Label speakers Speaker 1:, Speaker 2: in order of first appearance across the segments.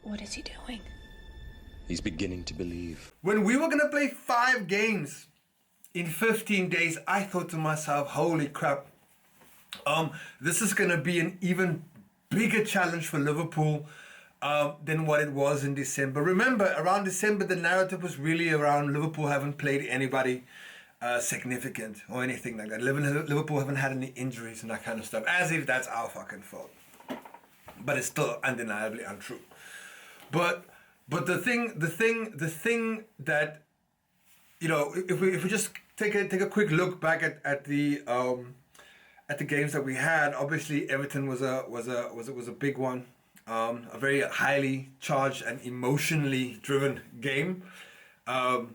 Speaker 1: What is he doing?
Speaker 2: He's beginning to believe.
Speaker 3: When we were gonna play 5 games in 15 days, I thought to myself, holy crap, this is gonna be an even bigger challenge for Liverpool than what it was in December. Remember, around December, the narrative was really around Liverpool haven't played anybody significant or anything like that. Liverpool haven't had any injuries and that kind of stuff, as if that's our fucking fault. But it's still undeniably untrue. But the thing that, you know, if we just take a quick look back at the games that we had, obviously Everton was a big one, a very highly charged and emotionally driven game. A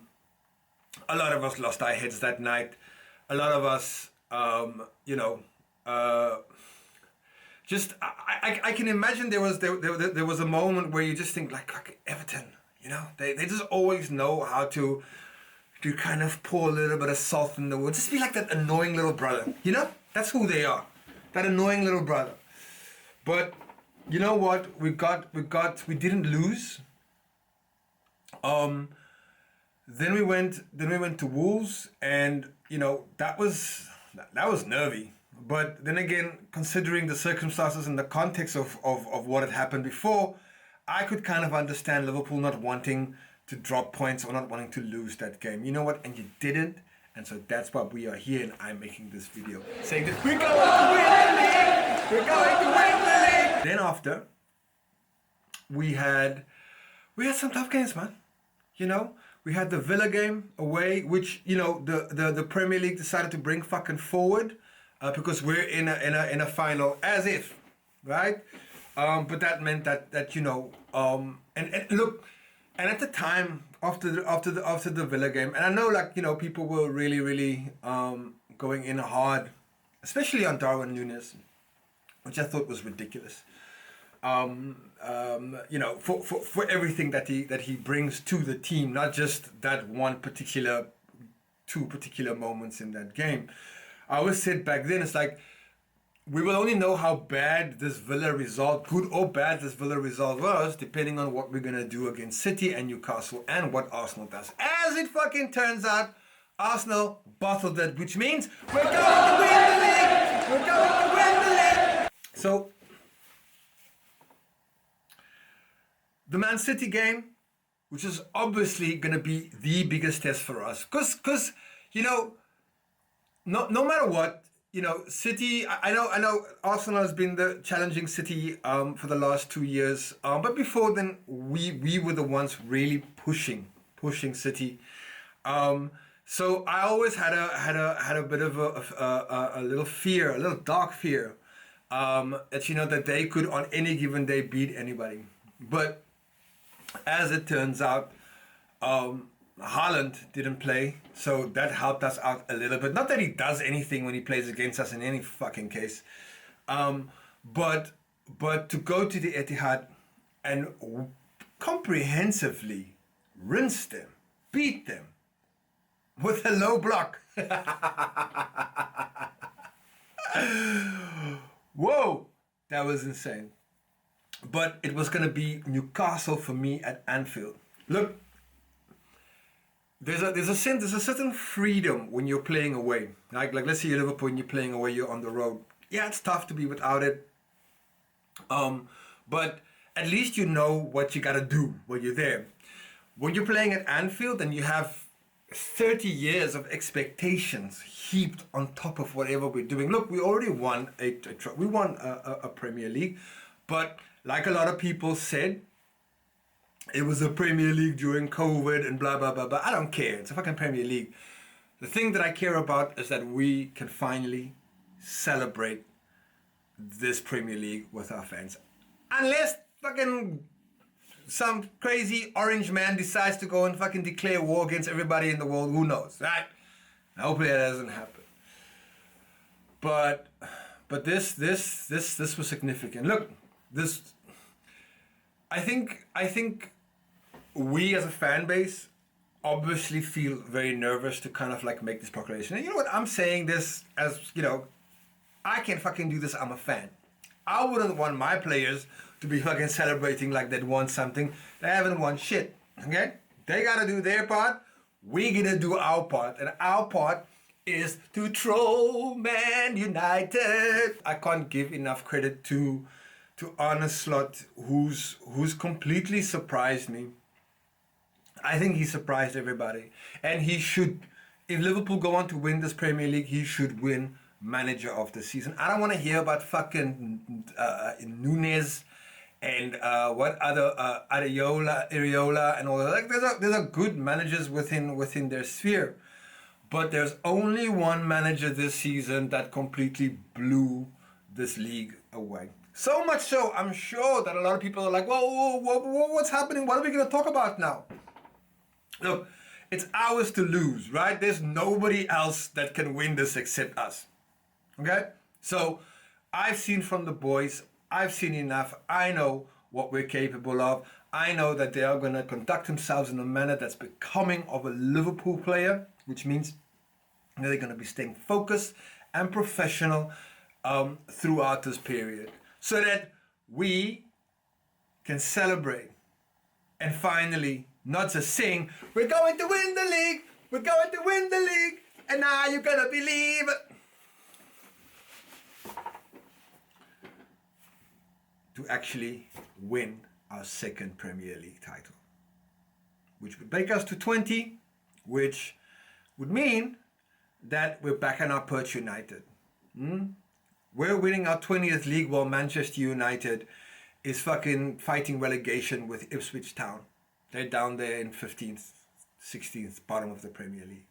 Speaker 3: lot of us lost our heads that night. A lot of us, just I can imagine there was a moment where you just think like Everton, you know, they just always know how to kind of pour a little bit of salt in the wound. Just be like that annoying little brother, you know? That's who they are, that annoying little brother. But you know what? We didn't lose. Then we went to Wolves, and you know that was nervy. But then again, considering the circumstances and the context of what had happened before, I could kind of understand Liverpool not wanting to drop points or not wanting to lose that game. You know what? And you didn't. And so that's why we are here, and I'm making this video saying that we're going to win the league. We're going to win the league. Then after, we had some tough games, man. You know, we had the Villa game away, which, you know, the Premier League decided to bring fucking forward because we're in a final, as if, right? But that meant that you know, and look, and at the time after the Villa game, and I know, like, you know, people were really going in hard, especially on Darwin Núñez, which I thought was ridiculous. You know, for everything that he brings to the team, not just that two particular moments in that game. I always said back then, it's like, we will only know how bad this Villa result, good or bad this Villa result was, depending on what we're going to do against City and Newcastle and what Arsenal does. As it fucking turns out, Arsenal bottled it, which means we're going to win the league! We're going to win the league! So, the Man City game, which is obviously going to be the biggest test for us. Because you know, no matter what, you know, City, I know Arsenal has been the challenging City for the last 2 years. But before then, we were the ones really pushing City. So I always had a bit of a little fear, a little dark fear, that, you know, that they could on any given day beat anybody. But as it turns out, Haaland didn't play, so that helped us out a little bit. Not that he does anything when he plays against us in any fucking case, but to go to the Etihad and comprehensively rinse them, beat them with a low block. Whoa, that was insane. But it was going to be Newcastle for me at Anfield. Look, there's a certain freedom when you're playing away. Like let's say you're Liverpool and you're playing away, you're on the road. Yeah, it's tough to be without it. But at least you know what you got to do when you're there. When you're playing at Anfield and you have 30 years of expectations heaped on top of whatever we're doing. Look, we already won a Premier League, but like a lot of people said, it was a Premier League during COVID and blah, blah, blah, blah. I don't care. It's a fucking Premier League. The thing that I care about is that we can finally celebrate this Premier League with our fans. Unless fucking some crazy orange man decides to go and fucking declare war against everybody in the world. Who knows, right? Hopefully that doesn't happen. But this was significant. Look, I think we as a fan base obviously feel very nervous to kind of like make this proclamation. And you know what? I'm saying this as, you know, I can't fucking do this. I'm a fan. I wouldn't want my players to be fucking celebrating like they'd won something. They haven't won shit, okay? They gotta do their part. We gonna do our part. And our part is to troll Man United. I can't give enough credit to Arne Slot, who's completely surprised me. I think he surprised everybody. And he should, if Liverpool go on to win this Premier League, he should win Manager of the Season. I don't want to hear about fucking Nunes and what other Areola and all that. Like, there's a good managers within their sphere. But there's only one manager this season that completely blew this league away. So much so, I'm sure that a lot of people are like, whoa, what's happening? What are we going to talk about now? Look, it's ours to lose, right? There's nobody else that can win this except us. Okay? So I've seen from the boys, I've seen enough. I know what we're capable of. I know that they are going to conduct themselves in a manner that's becoming of a Liverpool player, which means they're going to be staying focused and professional throughout this period, so that we can celebrate and finally not just sing, we're going to win the league, we're going to win the league, and now you're going to believe it. To actually win our second Premier League title, which would take us to 20, which would mean that we're back on our perch United. We're winning our 20th league while Manchester United is fucking fighting relegation with Ipswich Town. They're down there in 15th, 16th, bottom of the Premier League.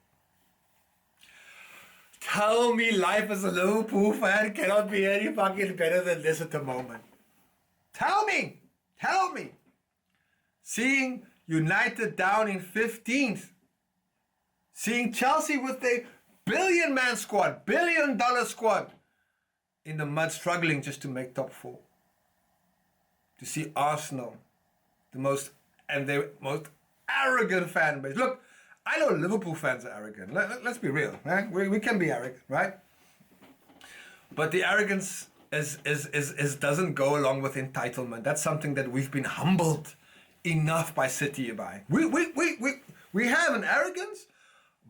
Speaker 3: Tell me life as a Liverpool fan cannot be any fucking better than this at the moment. Tell me. Seeing United down in 15th. Seeing Chelsea with their billion-man squad, billion-dollar squad in the mud struggling just to make top 4. To see Arsenal, their most arrogant fan base. Look, I know Liverpool fans are arrogant. Let's be real, right? We can be arrogant, right? But the arrogance is doesn't go along with entitlement. That's something that we've been humbled enough by City by. We have an arrogance,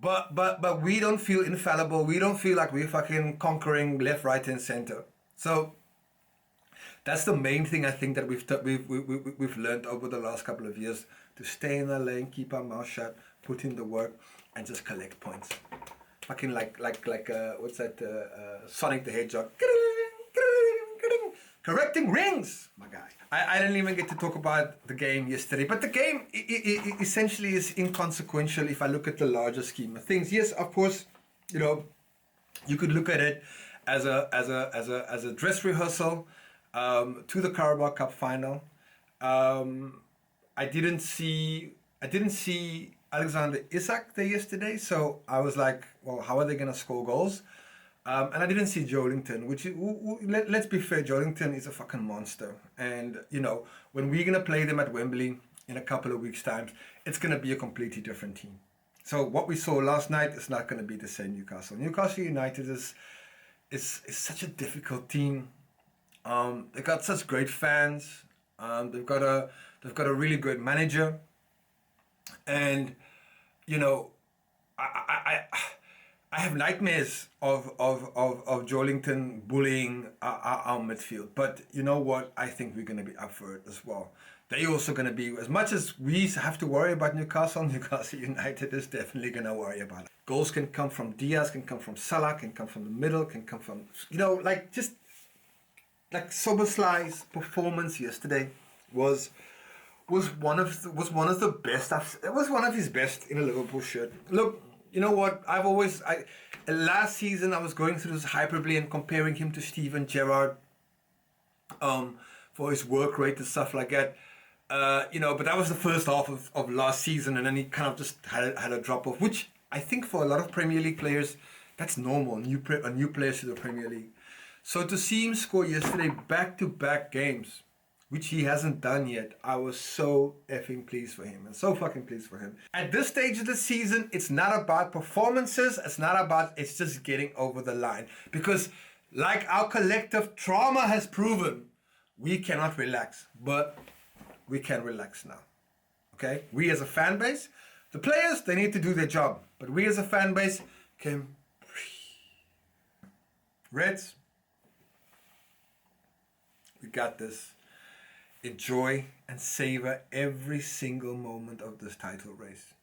Speaker 3: but we don't feel infallible. We don't feel like we're fucking conquering left, right, and center. So that's the main thing I think that we've learned over the last couple of years: to stay in our lane, keep our mouth shut, put in the work, and just collect points. Fucking like what's that? Sonic the Hedgehog. Correcting rings, my guy. I didn't even get to talk about the game yesterday, but the game essentially is inconsequential if I look at the larger scheme of things. Yes, of course, you could look at it as a dress rehearsal to the Carabao Cup final. I didn't see Alexander Isak there yesterday, so I was like, well, how are they going to score goals? And I didn't see Joelinton, which, let's be fair, Joelinton is a fucking monster. And, when we're going to play them at Wembley in a couple of weeks' time, it's going to be a completely different team. So what we saw last night is not going to be the same Newcastle. Newcastle United is such a difficult team. They've got such great fans. They've got a really good manager. And, I have nightmares of Joelinton bullying our midfield. But you know what? I think we're going to be up for it as well. They're also going to be, as much as we have to worry about Newcastle United is definitely going to worry about it. Goals can come from Diaz, can come from Salah, can come from the middle, can come from, just like Szoboszlai's performance yesterday was one of the best. It was one of his best in a Liverpool shirt. Look, you know what? Last season I was going through this hyperbole and comparing him to Steven Gerrard for his work rate and stuff like that. But that was the first half of last season, and then he kind of just had a drop off, which I think for a lot of Premier League players, that's normal. New players to the Premier League. So to see him score yesterday back-to-back games, which he hasn't done yet, I was so effing pleased for him and so fucking pleased for him. At this stage of the season, it's not about performances. It's just getting over the line. Because like our collective trauma has proven, we cannot relax, but we can relax now. Okay? We as a fan base, the players, they need to do their job, but we as a fan base can breathe. Reds, we got this. Enjoy and savor every single moment of this title race,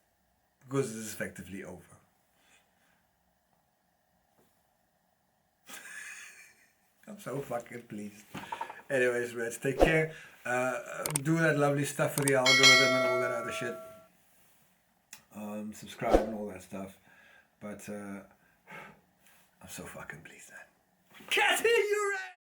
Speaker 3: because it is effectively over. I'm so fucking pleased. Anyways, Reds, take care. Do that lovely stuff for the algorithm and all that other shit. Subscribe and all that stuff. But I'm so fucking pleased, man. Catty, you right!